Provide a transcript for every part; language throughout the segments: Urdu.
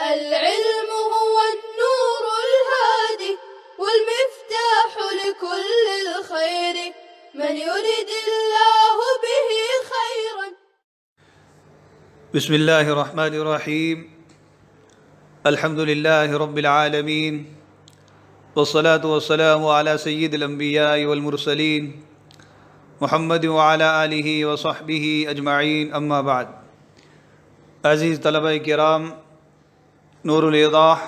العلم هو النور الهادي والمفتاح لكل الخير من يرد الله به خيرا. بسم اللہ الرحمن الرحیم. الحمد للہ رب العالمین والصلاة والسلام علی سید الانبیاء والمرسلین محمد وعلی آلہ وصحبہ اجمعین. اما بعد. عزیز طلبہ کرام، نور الایضاح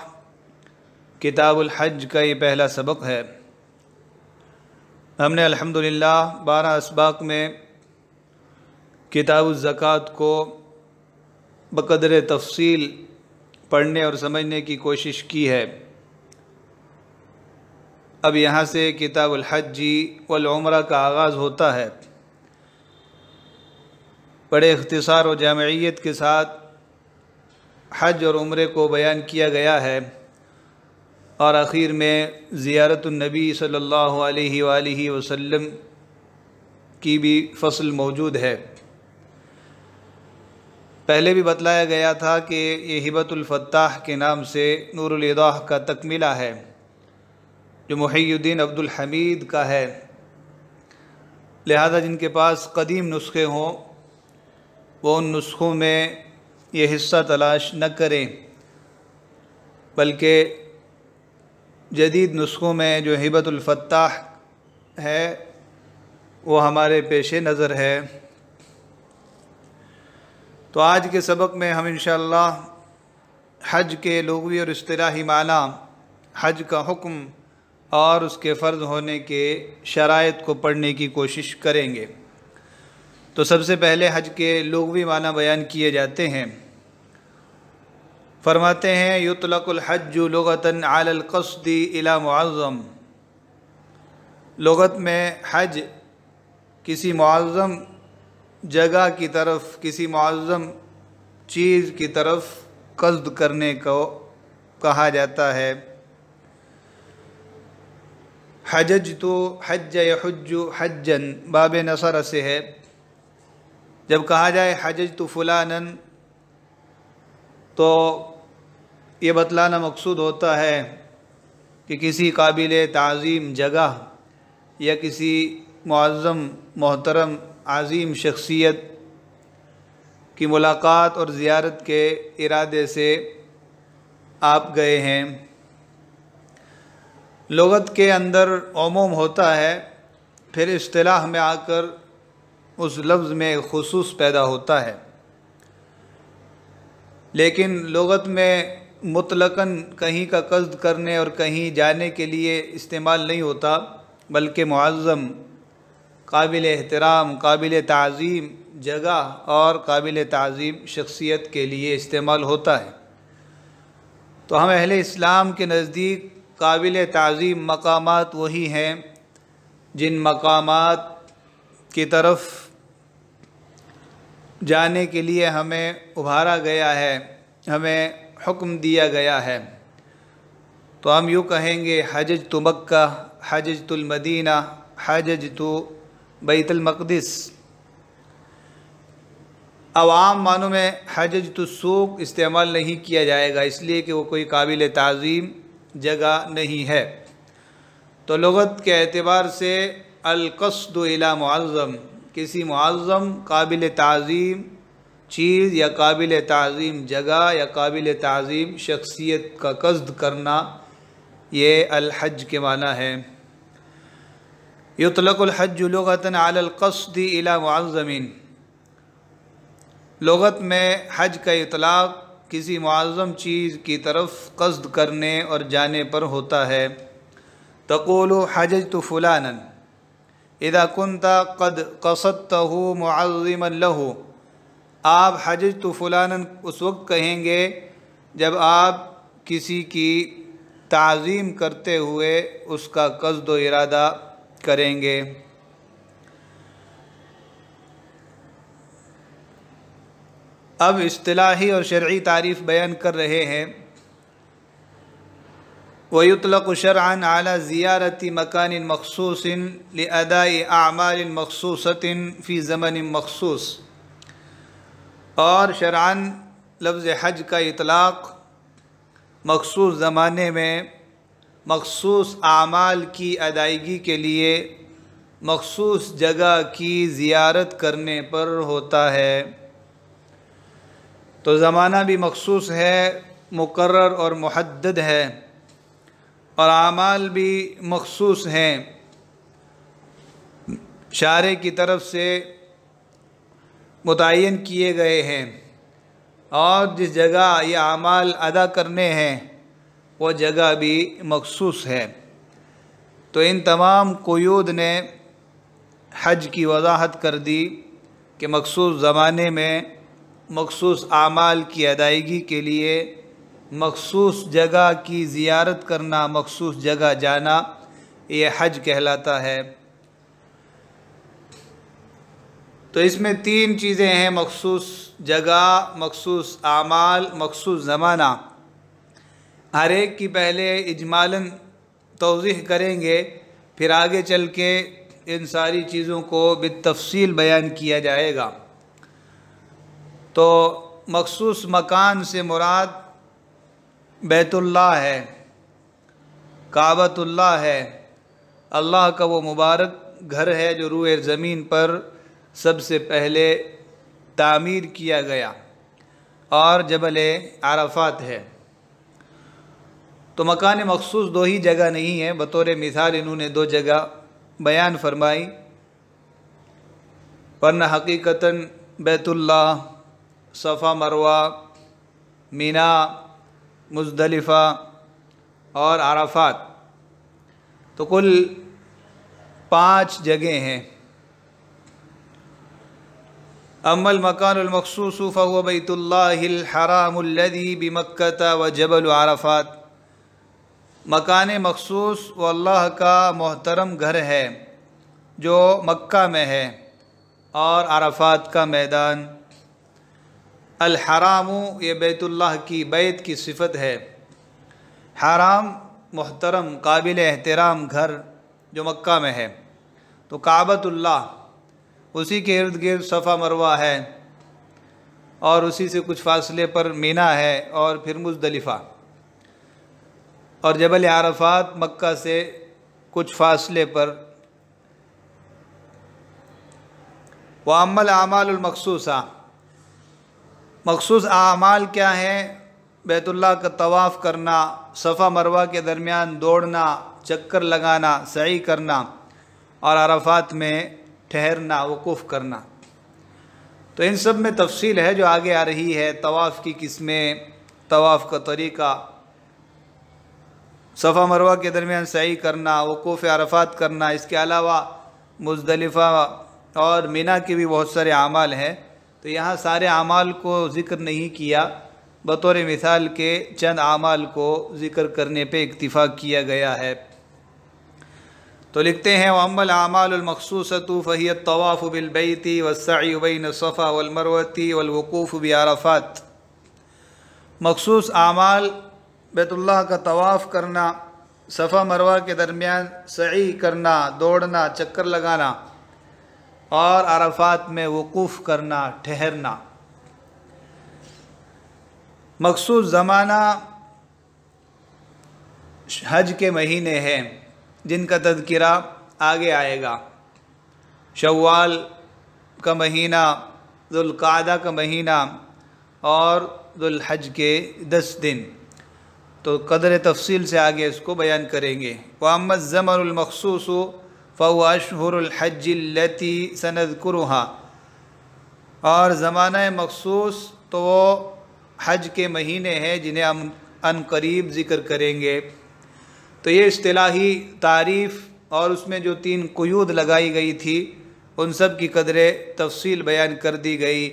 کتاب الحج کا یہ پہلا سبق ہے. ہم نے الحمدللہ 12 اسباق میں کتاب الزکوٰۃ کو بقدر تفصیل پڑھنے اور سمجھنے کی کوشش کی ہے. اب یہاں سے کتاب الحج والعمرہ کا آغاز ہوتا ہے. بڑے اختصار و جامعیت کے ساتھ حج اور عمرے کو بیان کیا گیا ہے، اور آخر میں زیارت النبی صلی اللہ علیہ وآلہ وسلم کی بھی فصل موجود ہے. پہلے بھی بتلایا گیا تھا کہ یہ ہبۃ الفتاح کے نام سے نور الایضاح کا تکملہ ہے، جو محی الدین عبد الحمید کا ہے. لہذا جن کے پاس قدیم نسخے ہوں وہ ان نسخوں میں یہ حصہ تلاش نہ کریں، بلکہ جدید نسخوں میں جو ہبۃ الفتاح ہے وہ ہمارے پیش نظر ہے. تو آج کے سبق میں ہم انشاءاللہ حج کے لغوی اور اصطلاحی معنی، حج کا حکم اور اس کے فرض ہونے کے شرائط کو پڑھنے کی کوشش کریں گے. تو سب سے پہلے حج کے لغوی معنی بیان کیے جاتے ہیں. فرماتے ہیں یطلق الحج لغتاً علی القصد الی معظم. لغت میں حج کسی معظم جگہ کی طرف، کسی معظم چیز کی طرف قصد کرنے کو کہا جاتا ہے. حججت حج یحج حجا باب نصر سے ہے. جب کہا جائے حججت فلانا تو یہ بتلانا مقصود ہوتا ہے کہ کسی قابل تعظیم جگہ یا کسی معظم محترم عظیم شخصیت کی ملاقات اور زیارت کے ارادے سے آپ گئے ہیں. لغت کے اندر عموم ہوتا ہے، پھر اصطلاح میں آ کر اس لفظ میں خصوص پیدا ہوتا ہے. لیکن لغت میں مطلقاً کہیں کا قصد کرنے اور کہیں جانے کے لیے استعمال نہیں ہوتا، بلکہ معظم، قابل احترام، قابل تعظیم جگہ اور قابل تعظیم شخصیت کے لیے استعمال ہوتا ہے. تو ہم اہل اسلام کے نزدیک قابل تعظیم مقامات وہی ہیں جن مقامات کی طرف جانے کے لیے ہمیں ابھارا گیا ہے، ہمیں حکم دیا گیا ہے. تو ہم یوں کہیں گے حججت مکہ، حججت المدینہ، حججت بیت المقدس. عوام معنوں میں حججت السوق استعمال نہیں کیا جائے گا، اس لیے کہ وہ کوئی قابل تعظیم جگہ نہیں ہے. تو لغت کے اعتبار سے القصد الی معظم، کسی معظم قابل تعظیم چیز یا قابل تعظیم جگہ یا قابل تعظیم شخصیت کا قصد کرنا، یہ الحج کے معنی ہے. یطلق الحج لغتاً علی القصد الی معظم. لغت میں حج کا اطلاق کسی معظم چیز کی طرف قصد کرنے اور جانے پر ہوتا ہے. تقول حججت فلانا اذا كنت قد قصدته معظما له. آپ حججت فلانا اس وقت کہیں گے جب آپ کسی کی تعظیم کرتے ہوئے اس کا قصد و ارادہ کریں گے. اب اصطلاحی اور شرعی تعریف بیان کر رہے ہیں. وَيُطْلَقُ شَرْعًا عَلَى زِيَارَةِ مَكَانٍ مَخْصُوصٍ لِأَدَاءِ أَعْمَالٍ مَخْصُوصَةٍ فِي زَمَنٍ مَخْصُوص. اور شرعاً لفظ حج کا اطلاق مخصوص زمانے میں مخصوص اعمال کی ادائیگی کے لیے مخصوص جگہ کی زیارت کرنے پر ہوتا ہے۔ تو زمانہ بھی مخصوص ہے، مقرر اور محدد ہے، اور اعمال بھی مخصوص ہیں، شارع کی طرف سے متعین کیے گئے ہیں، اور جس جگہ یہ اعمال ادا کرنے ہیں وہ جگہ بھی مخصوص ہے۔ تو ان تمام قیود نے حج کی وضاحت کر دی کہ مخصوص زمانے میں مخصوص اعمال کی ادائیگی کے لیے مخصوص جگہ کی زیارت کرنا، مخصوص جگہ جانا، یہ حج کہلاتا ہے۔ تو اس میں 3 چیزیں ہیں، مخصوص جگہ، مخصوص اعمال، مخصوص زمانہ۔ ہر ایک کی پہلے اجمالاً توضیح کریں گے، پھر آگے چل کے ان ساری چیزوں کو بالتفصیل بیان کیا جائے گا۔ تو مخصوص مکان سے مراد بیت اللہ ہے، کعبۃ اللہ ہے، اللہ کا وہ مبارک گھر ہے جو روئے زمین پر سب سے پہلے تعمیر کیا گیا، اور جبل عرفات ہے۔ تو مکان مخصوص 2 ہی جگہ نہیں ہے، بطور مثال انہوں نے 2 جگہ بیان فرمائی، ورنہ حقیقتاً بیت اللہ، صفا مروہ، مینا، مزدلفہ اور عرفات، تو کل 5 جگہیں ہیں۔ اما المکان المخصوص فهو بیت اللہ الحرام الذی بمکہ وجبل عرفات۔ مکان مخصوص وہ اللہ کا محترم گھر ہے جو مکہ میں ہے، اور عرفات کا میدان۔ الحرام یہ بیت اللہ کی بیت کی صفت ہے، حرام محترم قابل احترام گھر جو مکہ میں ہے۔ تو کعبۃ اللہ، اسی کے ارد گرد صفا مروہ ہے، اور اسی سے کچھ فاصلے پر مینا ہے، اور پھر مزدلفہ، اور جبل عرفات مکہ سے کچھ فاصلے پر۔ وَأَمَّا الْأَعْمَالُ الْمَخْصُوصَةُ، مخصوص اعمال کیا ہیں؟ بیت اللہ کا طواف کرنا، صفا مروہ کے درمیان دوڑنا، چکر لگانا، سعی کرنا، اور عرفات میں ٹھہرنا، وقوف کرنا۔ تو ان سب میں تفصیل ہے جو آگے آ رہی ہے، طواف کی قسمیں، طواف کا طریقہ، صفا مروہ کے درمیان سعی کرنا، وقوف عرفات کرنا، اس کے علاوہ مزدلفہ اور مینا کے بھی بہت سارے اعمال ہیں۔ تو یہاں سارے اعمال کو ذکر نہیں کیا، بطور مثال کے چند اعمال کو ذکر کرنے پہ اکتفا کیا گیا ہے۔ تو لکھتے ہیں وَأَمَّا الْأَعْمَالُ الْمَخْصُوصَةُ فَهِيَ الطَّوَافُ بِالْبَيْتِ وَالسَّعْيُ بَيْنَ الصَّفَا وَالْمَرْوَةِ وَالْوُقُوفُ بِعَرَفَاتٍ۔ مخصوص اعمال بیت اللہ کا طواف کرنا، صفا مروہ کے درمیان سعی کرنا، دوڑنا، چکر لگانا، اور عرفات میں وقوف کرنا، ٹھہرنا۔ مخصوص زمانہ حج کے مہینے ہیں جن کا تذکرہ آگے آئے گا۔ شوال کا مہینہ، ذوالقعدہ کا مہینہ، اور ذوالحج کے 10 دن، تو قدر تفصیل سے آگے اس کو بیان کریں گے۔ وَأَمَّا الزَّمَنُ الْمَخْصُوصُ فَهُوَ أَشْهُرُ الْحَجِّ الَّتِي سَنَذْكُرُهَا، اور زمانہ مخصوص تو وہ حج کے مہینے ہیں جنہیں ہم ان قریب ذکر کریں گے۔ تو یہ اصطلاحی تعریف اور اس میں جو 3 قیود لگائی گئی تھی، ان سب کی قدر تفصیل بیان کر دی گئی،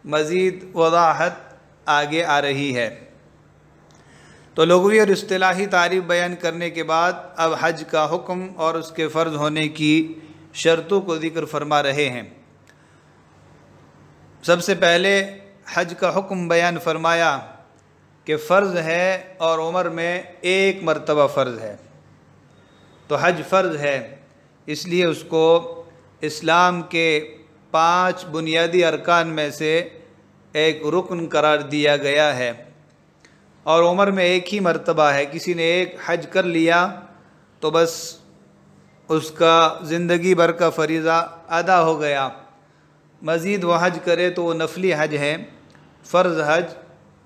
مزید وضاحت آگے آ رہی ہے۔ تو لغوی اور اصطلاحی تعریف بیان کرنے کے بعد اب حج کا حکم اور اس کے فرض ہونے کی شرطوں کو ذکر فرما رہے ہیں۔ سب سے پہلے حج کا حکم بیان فرمایا کہ فرض ہے، اور عمر میں 1 مرتبہ فرض ہے۔ تو حج فرض ہے، اس لیے اس کو اسلام کے 5 بنیادی ارکان میں سے ایک رکن قرار دیا گیا ہے، اور عمر میں ایک ہی مرتبہ ہے۔ کسی نے ایک حج کر لیا تو بس اس کا زندگی بھر کا فریضہ ادا ہو گیا، مزید وہ حج کرے تو وہ نفلی حج ہے۔ فرض حج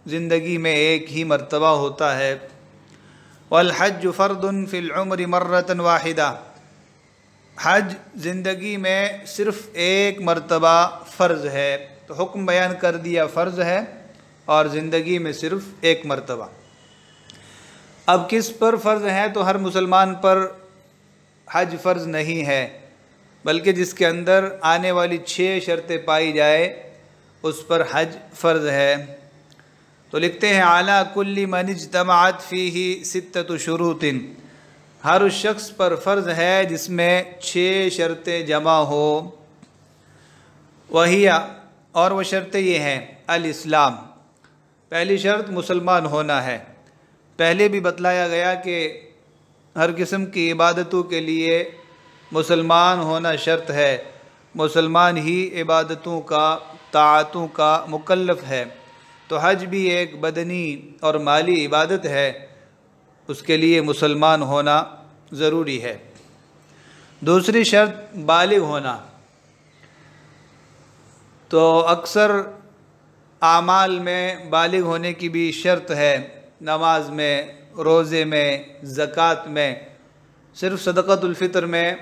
زندگی میں ایک ہی مرتبہ ہوتا ہے۔ والحج فرض فی العمر مرۃ واحدہ، حج زندگی میں صرف ایک مرتبہ فرض ہے۔ تو حکم بیان کر دیا فرض ہے اور زندگی میں صرف ایک مرتبہ۔ اب کس پر فرض ہے؟ تو ہر مسلمان پر حج فرض نہیں ہے، بلکہ جس کے اندر آنے والی 6 شرطیں پائی جائے اس پر حج فرض ہے۔ تو لکھتے ہیں علی کل من اجتمعت فیہ 6 شروط، ہر اس شخص پر فرض ہے جس میں 6 شرطیں جمع ہو۔ وہی، اور وہ شرطیں یہ ہیں: الاسلام، پہلی شرط مسلمان ہونا ہے۔ پہلے بھی بتلایا گیا کہ ہر قسم کی عبادتوں کے لیے مسلمان ہونا شرط ہے، مسلمان ہی عبادتوں کا، طاعتوں کا مکلف ہے۔ تو حج بھی ایک بدنی اور مالی عبادت ہے، اس کے لیے مسلمان ہونا ضروری ہے۔ دوسری شرط بالغ ہونا۔ تو اکثر اعمال میں بالغ ہونے کی بھی شرط ہے، نماز میں، روزے میں، زکوٰۃ میں۔ صرف صدقۃ الفطر میں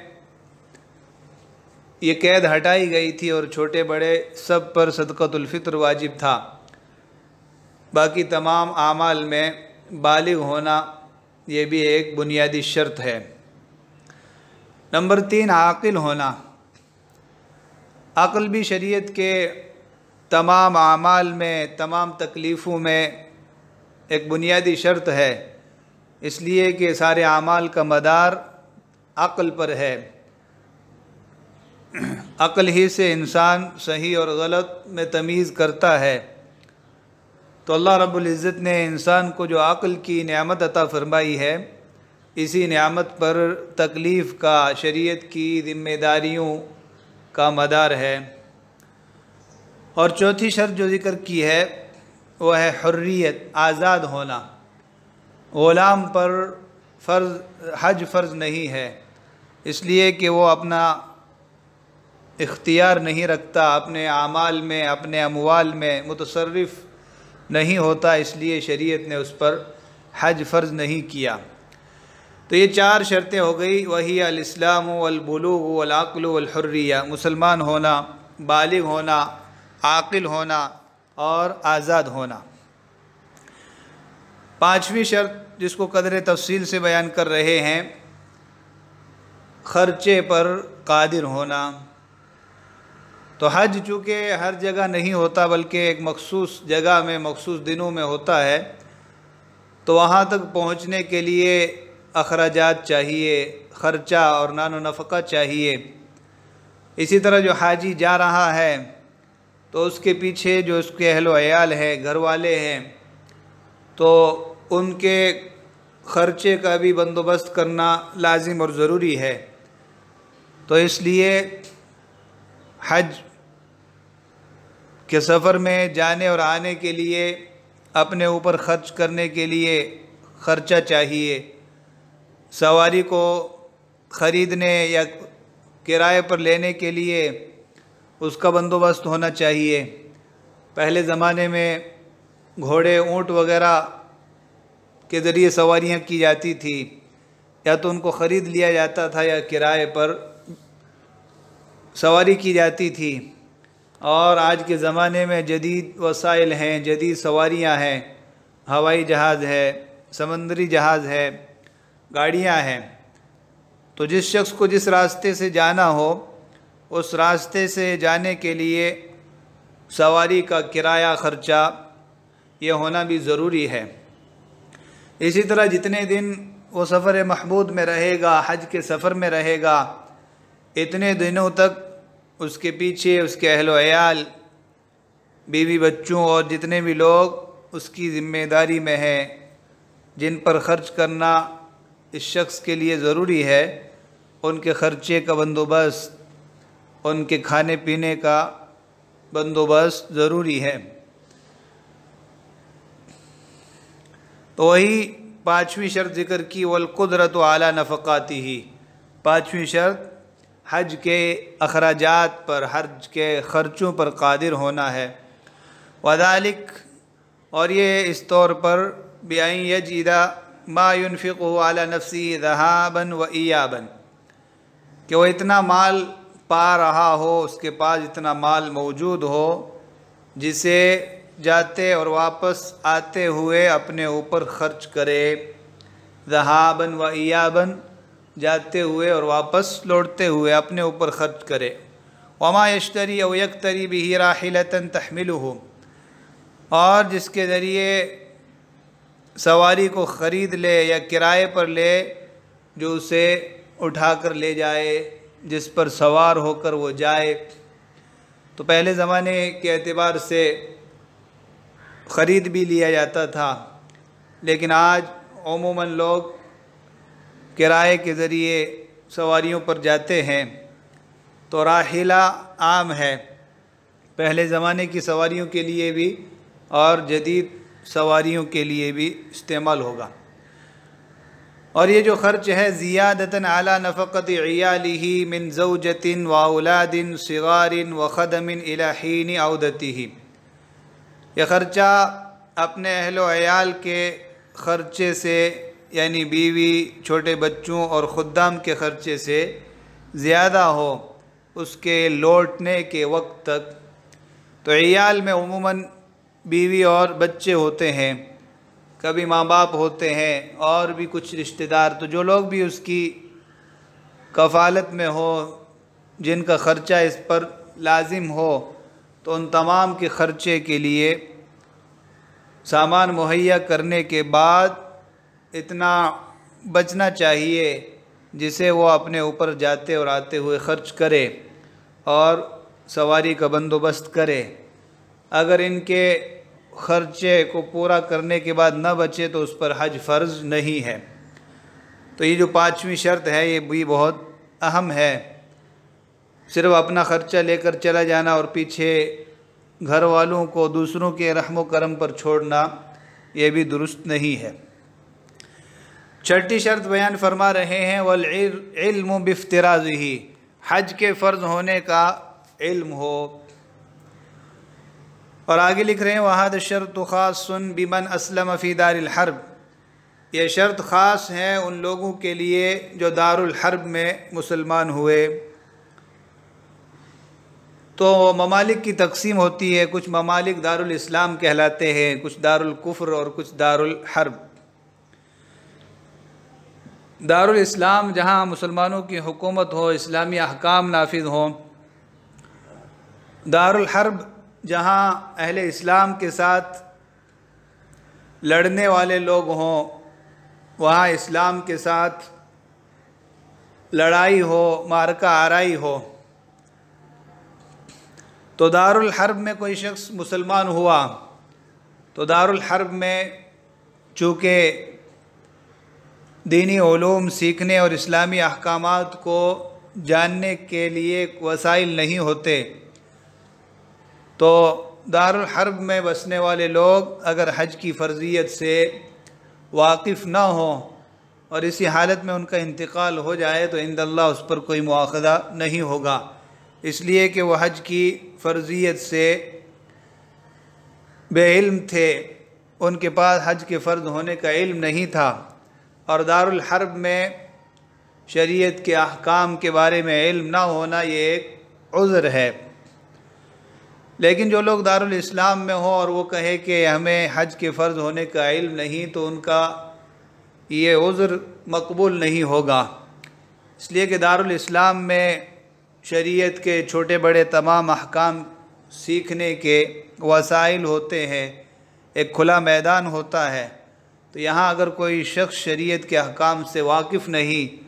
یہ قید ہٹائی گئی تھی اور چھوٹے بڑے سب پر صدقۃ الفطر واجب تھا۔ باقی تمام اعمال میں بالغ ہونا یہ بھی ایک بنیادی شرط ہے۔ نمبر 3 عاقل ہونا۔ عقل بھی شریعت کے تمام اعمال میں، تمام تکلیفوں میں ایک بنیادی شرط ہے، اس لیے کہ سارے اعمال کا مدار عقل پر ہے۔ عقل ہی سے انسان صحیح اور غلط میں تمیز کرتا ہے۔ تو اللہ رب العزت نے انسان کو جو عقل کی نعمت عطا فرمائی ہے، اسی نعمت پر تکلیف کا، شریعت کی ذمہ داریوں کا مدار ہے۔ اور چوتھی شرط جو ذکر کی ہے وہ ہے حریت، آزاد ہونا۔ غلام پر حج فرض نہیں ہے، اس لیے کہ وہ اپنا اختیار نہیں رکھتا، اپنے اعمال میں، اپنے اموال میں متصرف نہیں ہوتا، اس لیے شریعت نے اس پر حج فرض نہیں کیا۔ تو یہ 4 شرطیں ہو گئی، وہی الاسلام والبلوغ والعقل والحریہ، مسلمان ہونا، بالغ ہونا، عاقل ہونا اور آزاد ہونا۔ 5ویں شرط جس کو قدر تفصیل سے بیان کر رہے ہیں، خرچے پر قادر ہونا۔ تو حج چونکہ ہر جگہ نہیں ہوتا بلکہ ایک مخصوص جگہ میں، مخصوص دنوں میں ہوتا ہے، تو وہاں تک پہنچنے کے لیے اخراجات چاہیے، خرچہ اور نان و نفقہ چاہیے۔ اسی طرح جو حاجی جا رہا ہے تو اس کے پیچھے جو اس کے اہل و عیال ہیں، گھر والے ہیں، تو ان کے خرچے کا بھی بندوبست کرنا لازم اور ضروری ہے۔ تو اس لیے حج کے سفر میں جانے اور آنے کے لیے، اپنے اوپر خرچ کرنے کے لیے خرچہ چاہیے، سواری کو خریدنے یا کرائے پر لینے کے لیے اس کا بندوبست ہونا چاہیے۔ پہلے زمانے میں گھوڑے، اونٹ وغیرہ کے ذریعے سواریاں کی جاتی تھی، یا تو ان کو خرید لیا جاتا تھا یا کرائے پر سواری کی جاتی تھی۔ اور آج کے زمانے میں جدید وسائل ہیں، جدید سواریاں ہیں، ہوائی جہاز ہے، سمندری جہاز ہے، گاڑیاں ہیں۔ تو جس شخص کو جس راستے سے جانا ہو، اس راستے سے جانے کے لیے سواری کا کرایہ، خرچہ یہ ہونا بھی ضروری ہے۔ اسی طرح جتنے دن وہ سفر محمود میں رہے گا، حج کے سفر میں رہے گا، اتنے دنوں تک اس کے پیچھے اس کے اہل و عیال، بیوی بچوں اور جتنے بھی لوگ اس کی ذمہ داری میں ہیں، جن پر خرچ کرنا اس شخص کے لیے ضروری ہے، ان کے خرچے کا بندوبست، ان کے کھانے پینے کا بندوبست ضروری ہے۔ تو وہی پانچویں شرط ذکر کی، والقدرۃ علی نفقاتہ، پانچویں شرط حج کے اخراجات پر، حج کے خرچوں پر قادر ہونا ہے۔ وذالک، اور یہ اس طور پر، بأن یجد ما ينفقه علی نفسہ ذہابا و ایابا، کہ وہ اتنا مال پا رہا ہو، اس کے پاس اتنا مال موجود ہو جسے جاتے اور واپس آتے ہوئے اپنے اوپر خرچ کرے، ذہابا و ایابا، جاتے ہوئے اور واپس لوٹتے ہوئے اپنے اوپر خرچ کرے۔ وما یشتری او یکتری بہ راحلۃ تحملہ، اور جس کے ذریعے سواری کو خرید لے یا کرائے پر لے جو اسے اٹھا کر لے جائے، جس پر سوار ہو کر وہ جائے۔ تو پہلے زمانے کے اعتبار سے خرید بھی لیا جاتا تھا، لیکن آج عموماً لوگ کرائے کے ذریعے سواریوں پر جاتے ہیں، تو راحلہ عام ہے پہلے زمانے کی سواریوں کے لیے بھی اور جدید سواریوں کے لیے بھی استعمال ہوگا۔ اور یہ جو خرچ ہے، زیادتاً علی نفقۃ عیالہ من زوجۃ و اولاد صغار و خدم الی حین عودتہ، یہ خرچہ اپنے اہل و عیال کے خرچے سے، یعنی بیوی، چھوٹے بچوں اور خدام کے خرچے سے زیادہ ہو اس کے لوٹنے کے وقت تک۔ تو عیال میں عموماً بیوی اور بچے ہوتے ہیں، کبھی ماں باپ ہوتے ہیں اور بھی کچھ رشتہ دار، تو جو لوگ بھی اس کی کفالت میں ہو، جن کا خرچہ اس پر لازم ہو، تو ان تمام کے خرچے کے لیے سامان مہیا کرنے کے بعد اتنا بچنا چاہیے جسے وہ اپنے اوپر جاتے اور آتے ہوئے خرچ کرے اور سواری کا بندوبست کرے۔ اگر ان کے خرچے کو پورا کرنے کے بعد نہ بچے تو اس پر حج فرض نہیں ہے۔ تو یہ جو پانچویں شرط ہے یہ بھی بہت اہم ہے، صرف اپنا خرچہ لے کر چلا جانا اور پیچھے گھر والوں کو دوسروں کے رحم و کرم پر چھوڑنا، یہ بھی درست نہیں ہے۔ چھٹی شرط بیان فرما رہے ہیں، والعلم بافتراضہ، حج کے فرض ہونے کا علم ہو۔ اور آگے لکھ رہے ہیں، وَهَذَا الشَّرْطُ خَاصٌ بِمَنْ أَسْلَمَ فِي دَارِ الْحَرْبِ، یہ شرط خاص ہے ان لوگوں کے لیے جو دار الحرب میں مسلمان ہوئے۔ تو ممالک کی تقسیم ہوتی ہے، کچھ ممالک دار الاسلام کہلاتے ہیں، کچھ دار الکفر اور کچھ دار الحرب۔ دار الاسلام جہاں مسلمانوں کی حکومت ہو، اسلامی احکام نافذ ہوں۔ دار الحرب جہاں اہل اسلام کے ساتھ لڑنے والے لوگ ہوں، وہاں اسلام کے ساتھ لڑائی ہو، معرکہ آرائی ہو۔ تو دار الحرب میں کوئی شخص مسلمان ہوا تو دار الحرب میں چونکہ دینی علوم سیکھنے اور اسلامی احکامات کو جاننے کے لیے وسائل نہیں ہوتے، تو دار الحرب میں بسنے والے لوگ اگر حج کی فرضیت سے واقف نہ ہوں اور اسی حالت میں ان کا انتقال ہو جائے تو عند اللہ اس پر کوئی مواخذہ نہیں ہوگا، اس لیے کہ وہ حج کی فرضیت سے بے علم تھے، ان کے پاس حج کے فرض ہونے کا علم نہیں تھا، اور دار الحرب میں شریعت کے احکام کے بارے میں علم نہ ہونا یہ ایک عذر ہے۔ لیکن جو لوگ دار الاسلام میں ہوں اور وہ کہے کہ ہمیں حج کے فرض ہونے کا علم نہیں، تو ان کا یہ عذر مقبول نہیں ہوگا، اس لیے کہ دار الاسلام میں شریعت کے چھوٹے بڑے تمام احکام سیکھنے کے وسائل ہوتے ہیں، ایک کھلا میدان ہوتا ہے۔ تو یہاں اگر کوئی شخص شریعت کے احکام سے واقف نہیں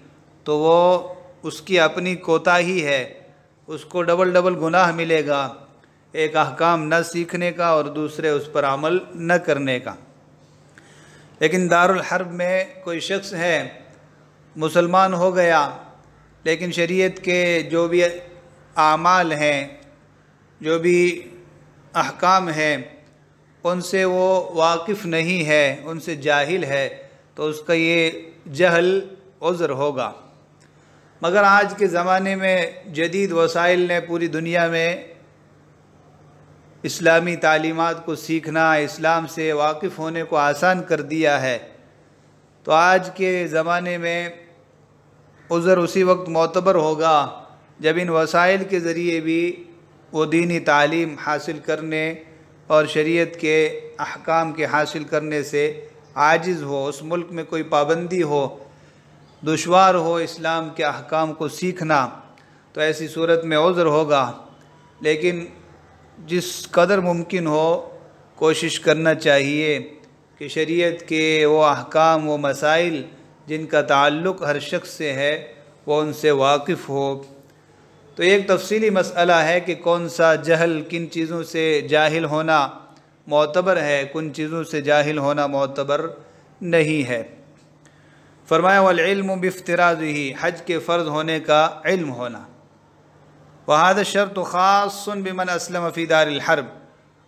تو وہ اس کی اپنی کوتاہی ہے، اس کو ڈبل گناہ ملے گا، ایک احکام نہ سیکھنے کا اور دوسرے اس پر عمل نہ کرنے کا۔ لیکن دار الحرب میں کوئی شخص ہے، مسلمان ہو گیا، لیکن شریعت کے جو بھی اعمال ہیں، جو بھی احکام ہیں، ان سے وہ واقف نہیں ہے، ان سے جاہل ہے، تو اس کا یہ جہل عذر ہوگا۔ مگر آج کے زمانے میں جدید وسائل نے پوری دنیا میں اسلامی تعلیمات کو سیکھنا، اسلام سے واقف ہونے کو آسان کر دیا ہے، تو آج کے زمانے میں عذر اسی وقت معتبر ہوگا جب ان وسائل کے ذریعے بھی وہ دینی تعلیم حاصل کرنے اور شریعت کے احکام کے حاصل کرنے سے عاجز ہو، اس ملک میں کوئی پابندی ہو، دشوار ہو اسلام کے احکام کو سیکھنا، تو ایسی صورت میں عذر ہوگا۔ لیکن جس قدر ممکن ہو کوشش کرنا چاہیے کہ شریعت کے وہ احکام، وہ مسائل جن کا تعلق ہر شخص سے ہے، وہ ان سے واقف ہو۔ تو ایک تفصیلی مسئلہ ہے کہ کون سا جہل، کن چیزوں سے جاہل ہونا معتبر ہے، کن چیزوں سے جاہل ہونا معتبر نہیں ہے۔ فرمایا والعلم بافتراضہ، حج کے فرض ہونے کا علم ہونا۔ وہذا الشرط خاص بمن اسلم فی دار الحرب،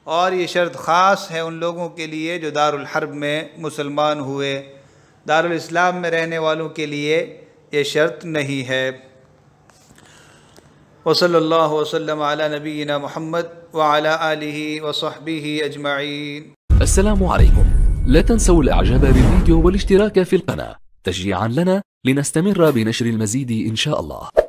اور یہ شرط خاص ہے ان لوگوں کے لیے جو دار الحرب میں مسلمان ہوئے، دار الاسلام میں رہنے والوں کے لیے یہ شرط نہیں ہے۔ وصلی اللہ وسلم علی نبینا محمد وعلی آلہ وصحبہ اجمعین۔ السلام عليكم، لا تنسوا الاعجاب بالفيديو والاشتراك في القناة تشجيعا لنا لنستمر بنشر المزيد إن شاء الله.